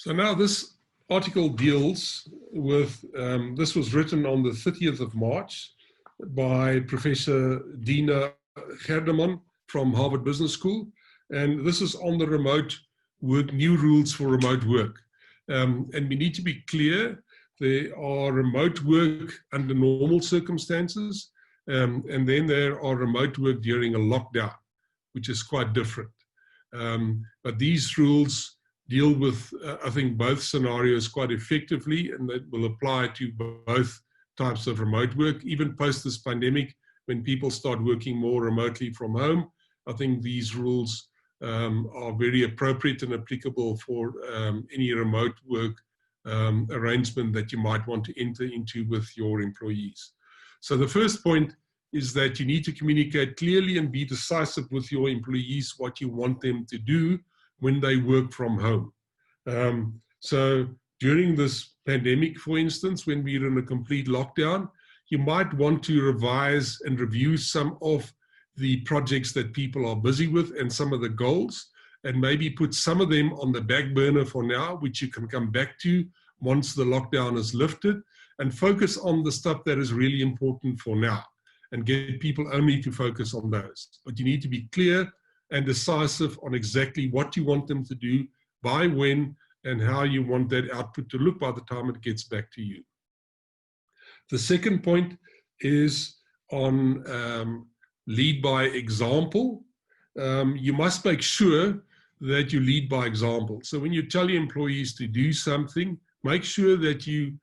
So now this article deals with, this was written on the 30th of March by Professor Dina Gerdeman from Harvard Business School. And this is on the remote work, new rules for remote work. And we need to be clear, there are remote work under normal circumstances, and then there are remote work during a lockdown, which is quite different. But these rules deal with, I think, both scenarios quite effectively, and that will apply to both types of remote work. Even post this pandemic, when people start working more remotely from home, I think these rules are very appropriate and applicable for any remote work arrangement that you might want to enter into with your employees. So the first point is that you need to communicate clearly and be decisive with your employees what you want them to do when they work from home. So during this pandemic, for instance, when we're in a complete lockdown, you might want to revise and review some of the projects that people are busy with and some of the goals, and maybe put some of them on the back burner for now, which you can come back to once the lockdown is lifted, and focus on the stuff that is really important for now, and get people only to focus on those. But you need to be clear and decisive on exactly what you want them to do, by when, and how you want that output to look by the time it gets back to you. The second point is on lead by example. You must make sure that you lead by example. So when you tell your employees to do something, make sure that you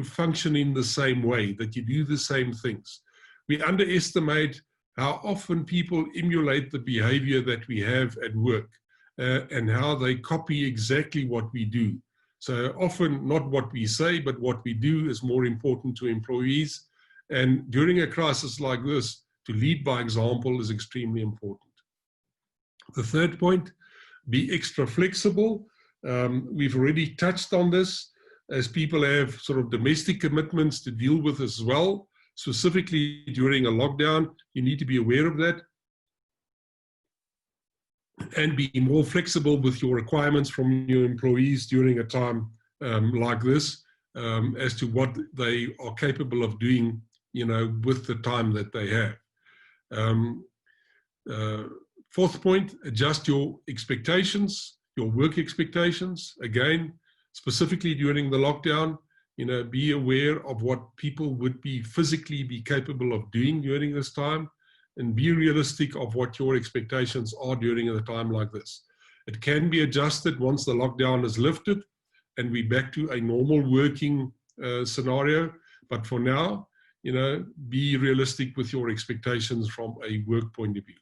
function in the same way, that you do the same things. We underestimate how often people emulate the behavior that we have at work, and how they copy exactly what we do. So often not what we say, but what we do is more important to employees. And during a crisis like this, to lead by example is extremely important. The third point, be extra flexible. We've already touched on this, as people have sort of domestic commitments to deal with as well. Specifically during a lockdown, you need to be aware of that, and be more flexible with your requirements from your employees during a time like this, as to what they are capable of doing, you know, with the time that they have. Fourth point, adjust your expectations, your work expectations. Again, specifically during the lockdown, you know, be aware of what people would physically be capable of doing during this time, and be realistic of what your expectations are during a time like this. It can be adjusted once the lockdown is lifted and we're back to a normal working scenario. But for now, you know, be realistic with your expectations from a work point of view.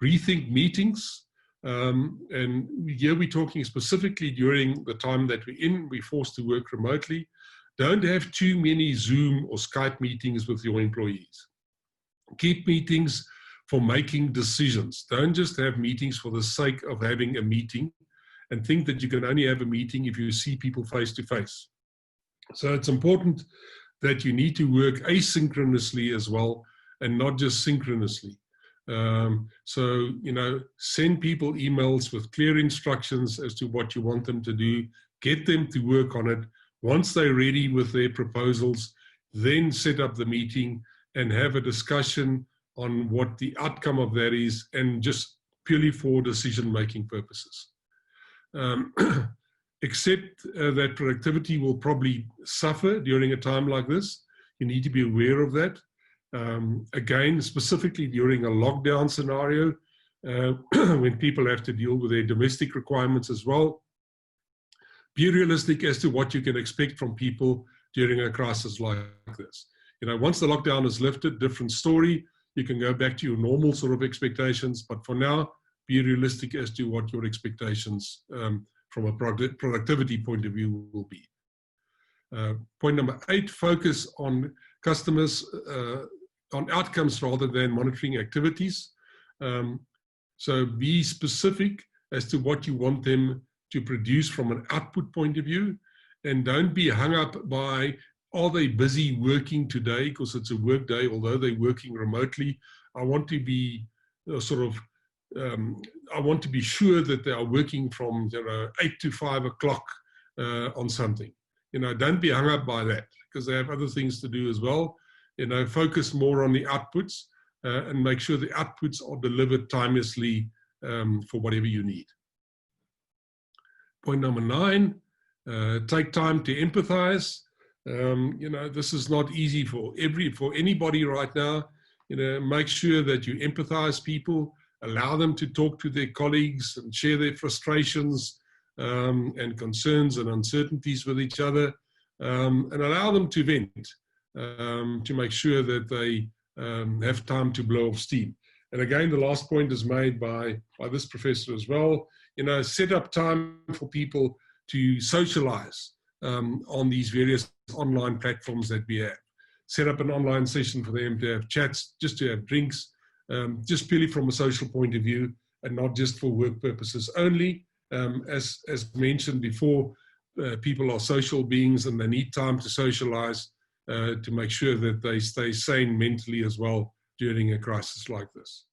Rethink meetings. And here we're talking specifically during the time that we're forced to work remotely. Don't have too many Zoom or Skype meetings with your employees. Keep meetings for making decisions. Don't just have meetings for the sake of having a meeting, and think that you can only have a meeting if you see people face to face. So it's important that you need to work asynchronously as well, and not just synchronously. So, you know, send people emails with clear instructions as to what you want them to do, get them to work on it. Once they're ready with their proposals, then set up the meeting and have a discussion on what the outcome of that is, and just purely for decision-making purposes. Accept that productivity will probably suffer during a time like this. You need to be aware of that. Again, specifically during a lockdown scenario, when people have to deal with their domestic requirements as well. Be realistic as to what you can expect from people during a crisis like this. You know, once the lockdown is lifted, different story. You can go back to your normal sort of expectations, but for now, be realistic as to what your expectations from a productivity point of view will be. Point number 8, focus on customers, on outcomes rather than monitoring activities. So be specific as to what you want them to produce from an output point of view, and don't be hung up by, are they busy working today because it's a work day, although they're working remotely. I want to be I want to be sure that they are working from 8 to 5 o'clock on something. Don't be hung up by that, because they have other things to do as well. Focus more on the outputs and make sure the outputs are delivered timelessly for whatever you need. Point number 9, take time to empathize. This is not easy for anybody right now. Make sure that you empathize people, allow them to talk to their colleagues and share their frustrations and concerns and uncertainties with each other, and allow them to vent, to make sure that they have time to blow off steam. And again, the last point is made by this professor as well. Set up time for people to socialize on these various online platforms that we have. Set up an online session for them to have chats, just to have drinks, just purely from a social point of view, and not just for work purposes only. As mentioned before, people are social beings and they need time to socialize to make sure that they stay sane mentally as well during a crisis like this.